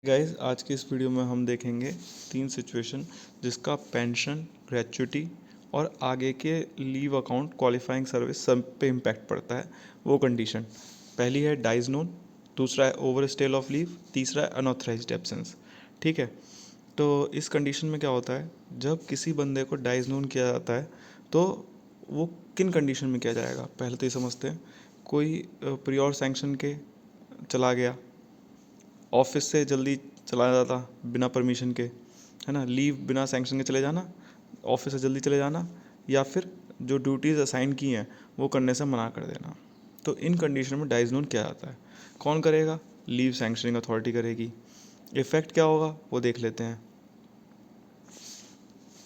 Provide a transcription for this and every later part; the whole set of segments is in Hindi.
गाइस, आज की इस वीडियो में हम देखेंगे 3 सिचुएशन जिसका पेंशन, ग्रेच्युटी और आगे के लीव अकाउंट क्वालिफाइंग सर्विस सब पे इम्पैक्ट पड़ता है। वो कंडीशन पहली है डाइज नोन, दूसरा है ओवर स्टेल ऑफ लीव, तीसरा है अनऑथराइज्ड एब्सेंस। ठीक है, तो इस कंडीशन में क्या होता है, जब किसी बंदे को डाइज नोन किया जाता है तो वो किन कंडीशन में किया जाएगा पहले तो ये समझते हैं। कोई प्रियोर सैंक्शन के चला गया, ऑफिस से जल्दी चला जाता बिना परमिशन के, है ना, लीव बिना सैंक्शन के चले जाना, ऑफिस से जल्दी चले जाना, या फिर जो ड्यूटीज़ असाइन की हैं वो करने से मना कर देना। तो इन कंडीशन में डाइज नोन किया जाता है। कौन करेगा? लीव सैंक्शनिंग अथॉरिटी करेगी। इफ़ेक्ट क्या होगा वो देख लेते हैं।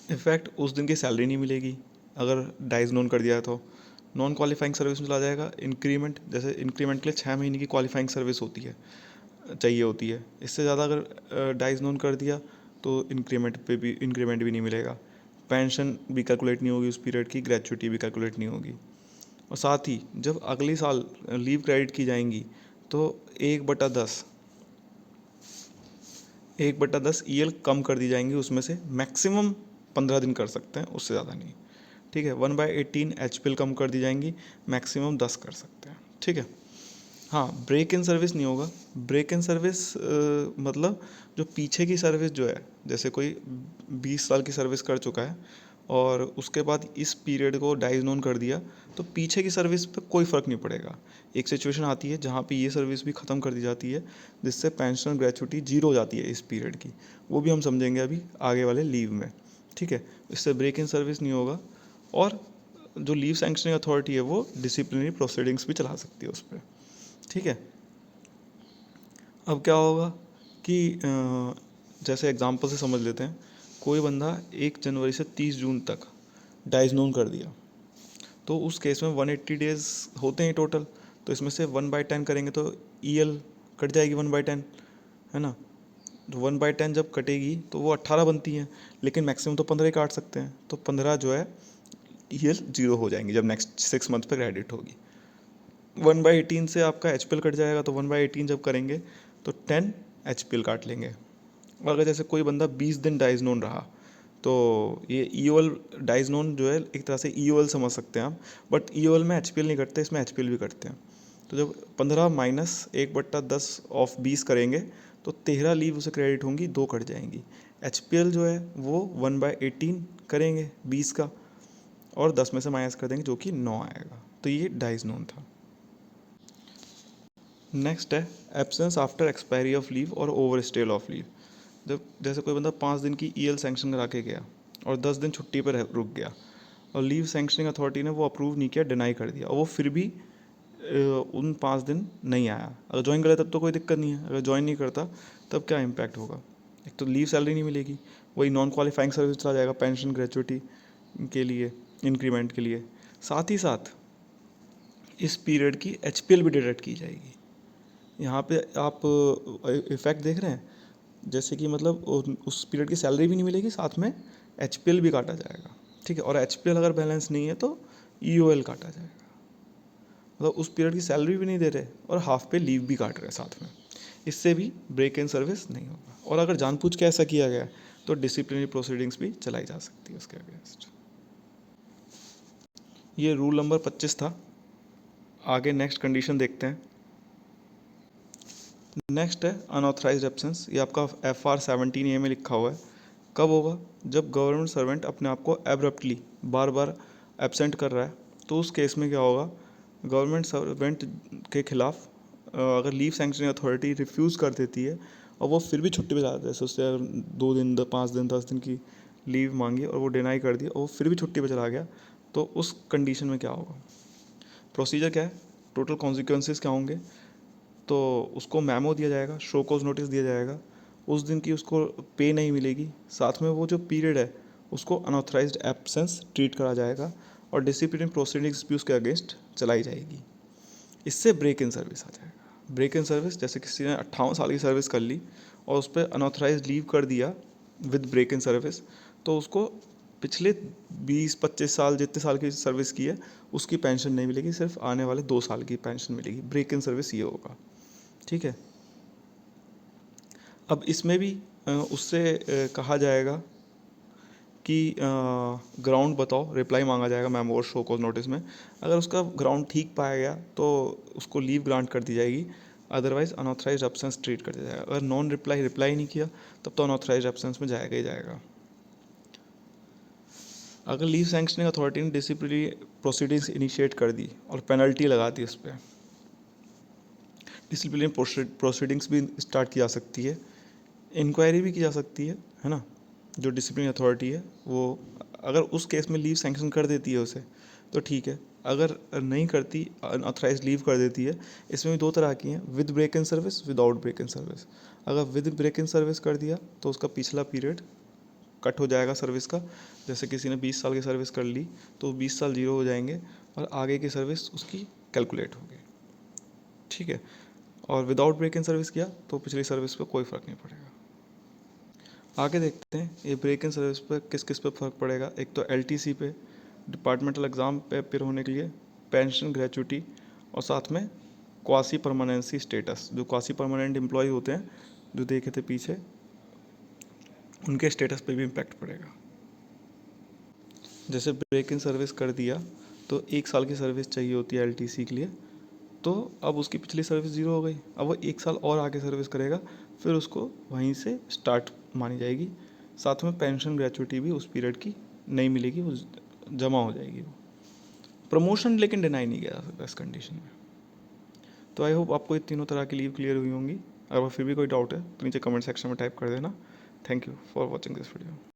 इफ़ेक्ट, उस दिन की सैलरी नहीं मिलेगी अगर डाइज नोन कर दिया है तो। नॉन क्वालिफाइंग सर्विस में चला जाएगा। इंक्रीमेंट, जैसे इंक्रीमेंट के लिए 6 महीने की क्वालिफाइंग सर्विस होती है, चाहिए होती है। इससे ज़्यादा अगर डाइज नोन कर दिया तो इंक्रीमेंट भी नहीं मिलेगा। पेंशन भी कैलकुलेट नहीं होगी उस पीरियड की, ग्रेच्युटी भी कैलकुलेट नहीं होगी। और साथ ही जब अगली साल लीव क्रेडिट की जाएंगी तो 1/10 1/10 ईएल कम कर दी जाएंगी। उसमें से मैक्सिमम 15 दिन कर सकते हैं, उससे ज़्यादा नहीं। ठीक है, 1/18 एचपीएल कम कर दी जाएंगी, मैक्सिमम 10 कर सकते हैं। ठीक है। हाँ, ब्रेक इन सर्विस नहीं होगा। ब्रेक इन सर्विस मतलब जो पीछे की सर्विस जो है, जैसे कोई 20 साल की सर्विस कर चुका है और उसके बाद इस पीरियड को डाइज नोन कर दिया, तो पीछे की सर्विस पे कोई फ़र्क नहीं पड़ेगा। एक सिचुएशन आती है जहाँ पे ये सर्विस भी ख़त्म कर दी जाती है, जिससे पेंशन ग्रेच्युटी जीरो हो जाती है इस पीरियड की। वो भी हम समझेंगे अभी आगे वाले लीव में। ठीक है, इससे ब्रेक इन सर्विस नहीं होगा। और जो लीव सैंक्शनिंग अथॉरिटी है वो डिसिप्लिनरी प्रोसीडिंग्स भी चला सकती है उस पर। ठीक है। अब क्या होगा कि जैसे एग्जांपल से समझ लेते हैं। कोई बंदा 1 जनवरी से 30 जून तक डाइज नोन कर दिया, तो उस केस में 180 डेज होते हैं टोटल। तो इसमें से 1/10 करेंगे तो ईएल कट जाएगी 1/10, है ना। तो 1/10 जब कटेगी तो वो 18 बनती हैं, लेकिन मैक्सिमम तो 15 ही काट सकते हैं। तो 15 जो है ईएल जीरो हो जाएंगी जब नेक्स्ट 6 मंथ पे क्रेडिट होगी। 1/18 से आपका एचपीएल कट जाएगा, तो 1/18 जब करेंगे तो 10 एचपीएल काट लेंगे। और अगर जैसे कोई बंदा 20 दिन डाइज नोन रहा, तो ये ईओएल डाइज नोन जो है एक तरह से ईओएल समझ सकते हैं आप। बट ईओएल में एचपीएल नहीं करते, इसमें एचपीएल भी करते हैं। तो जब 15 माइनस 1/10 ऑफ 20 करेंगे तो 13 लीव उसे क्रेडिट होंगी, 2 कट जाएंगी। एचपीएल जो है वो 1/18 करेंगे 20 का, और 10 में से माइनस कर देंगे जो कि 9 आएगा। तो ये डाइज नोन था। नेक्स्ट है absence after expiry of leave और ओवर स्टेल ऑफ लीव। जब जैसे कोई बंदा 5 दिन की ईएल सैंक्शन करा के गया और 10 दिन छुट्टी पर रुक गया, और लीव सैंक्शनिंग अथॉरिटी ने वो अप्रूव नहीं किया, डिनाई कर दिया, और वो फिर भी उन 5 दिन नहीं आया। अगर ज्वाइन करे तब तो कोई दिक्कत नहीं है, अगर ज्वाइन नहीं करता तब क्या इम्पैक्ट होगा? एक तो लीव सैलरी नहीं मिलेगी, वही नॉन क्वालिफाइंग सर्विस चला जाएगा पेंशन ग्रेचुइटी के लिए, इंक्रीमेंट के लिए। साथ ही साथ इस पीरियड की एचपीएल भी डिडक्ट की जाएगी। यहाँ पे आप इफेक्ट देख रहे हैं, जैसे कि मतलब उस पीरियड की सैलरी भी नहीं मिलेगी, साथ में एचपीएल भी काटा जाएगा। ठीक है, और एचपीएल अगर बैलेंस नहीं है तो ईओएल काटा जाएगा। मतलब उस पीरियड की सैलरी भी नहीं दे रहे और हाफ पे लीव भी काट रहे साथ में। इससे भी ब्रेक इन सर्विस नहीं होगा। और अगर जानबूझ के ऐसा किया गया तो डिसिप्लिनरी प्रोसीडिंग्स भी चलाई जा सकती है उसके अगेंस्ट। ये रूल नंबर 25 था। आगे नेक्स्ट कंडीशन देखते हैं। नेक्स्ट है अनऑथराइज्ड एब्सेंस। ये आपका FR 17A में लिखा हुआ है। कब होगा? जब गवर्नमेंट सर्वेंट अपने आप को एब्रप्टली बार बार एबसेंट कर रहा है, तो उस केस में क्या होगा, गवर्नमेंट सर्वेंट के खिलाफ अगर लीव सैंक्शनिंग अथॉरिटी रिफ्यूज़ कर देती है और वो फिर भी छुट्टी पे जाता है, जैसे उससे अगर 2 दिन 5 दिन 10 दिन की लीव मांगी और वो डिनाई कर दी और वो फिर भी छुट्टी पे चला गया, तो उस कंडीशन में क्या होगा? प्रोसीजर क्या है, टोटल कॉन्सिक्वेंसेस क्या होंगे? तो उसको मेमो दिया जाएगा, शो कॉज नोटिस दिया जाएगा, उस दिन की उसको पे नहीं मिलेगी, साथ में वो जो पीरियड है उसको अनऑथराइज्ड एब्सेंस ट्रीट करा जाएगा, और डिसिप्लिनरी प्रोसीडिंग्स भी उसके अगेंस्ट चलाई जाएगी। इससे ब्रेक इन सर्विस आ जाएगा। ब्रेक इन सर्विस, जैसे किसी ने 58 साल की सर्विस कर ली और उस पर अनऑथराइज्ड लीव कर दिया विद ब्रेक इन सर्विस, तो उसको पिछले 20-25 साल जितने साल की सर्विस की है उसकी पेंशन नहीं मिलेगी, सिर्फ आने वाले 2 साल की पेंशन मिलेगी। ब्रेक इन सर्विस ये होगा। ठीक है। अब इसमें भी उससे कहा जाएगा कि ग्राउंड बताओ, रिप्लाई मांगा जाएगा मेमो और शो कॉज नोटिस में। अगर उसका ग्राउंड ठीक पाया गया तो उसको लीव ग्रांट कर दी जाएगी, अदरवाइज अनऑथराइज एब्सेंस ट्रीट कर दिया जाएगा। अगर नॉन रिप्लाई नहीं किया तब तो अनऑथराइज एब्सेंस में जाएगा ही जाएगा। अगर लीव सैंक्शनिंग अथॉरिटी ने डिसिप्लिनरी प्रोसीडिंग्स इनिशिएट कर दी और पेनल्टी लगा दी उस पर, डिसिप्लिनरी प्रोसीडिंग्स भी स्टार्ट की जा सकती है, इंक्वायरी भी की जा सकती है ना। जो डिसिप्लिन अथॉरिटी है वो अगर उस केस में लीव सैंक्शन कर देती है उसे तो ठीक है, अगर नहीं करती, अनऑथराइज लीव कर देती है। इसमें भी दो तरह की हैं, with break in service, without break in service. अगर विद ब्रेक इन सर्विस कर दिया तो उसका पिछला पीरियड कट हो जाएगा सर्विस का। जैसे किसी ने 20 साल की सर्विस कर ली तो 20 साल जीरो हो जाएंगे और आगे की सर्विस उसकी कैलकुलेट होगी, ठीक है। और विदाउट ब्रेक इन सर्विस किया तो पिछली सर्विस पे कोई फ़र्क नहीं पड़ेगा। आगे देखते हैं ये ब्रेक इन सर्विस पे किस किस पे फ़र्क पड़ेगा। एक तो एलटीसी पे, डिपार्टमेंटल एग्ज़ाम पे अपियर होने के लिए, पेंशन, ग्रेचुटी, और साथ में क्वासी परमानेंसी स्टेटस। जो क्वासी परमानेंट एम्प्लॉय होते हैं जो देखे थे पीछे, उनके स्टेटस पे भी इम्पैक्ट पड़ेगा। जैसे ब्रेक इन सर्विस कर दिया तो 1 साल की सर्विस चाहिए होती है एलटीसी के लिए, तो अब उसकी पिछली सर्विस ज़ीरो हो गई, अब वो 1 साल और आगे सर्विस करेगा, फिर उसको वहीं से स्टार्ट मानी जाएगी। साथ में पेंशन ग्रेचुटी भी उस पीरियड की नहीं मिलेगी, वो जमा हो जाएगी। वो प्रमोशन लेकिन डिनाई नहीं किया जा सकता इस कंडीशन में। तो आई होप आपको ये तीनों तरह की लीव क्लियर हुई होंगी। अगर फिर भी कोई डाउट है तो नीचे कमेंट सेक्शन में टाइप कर देना। Thank you for watching this video.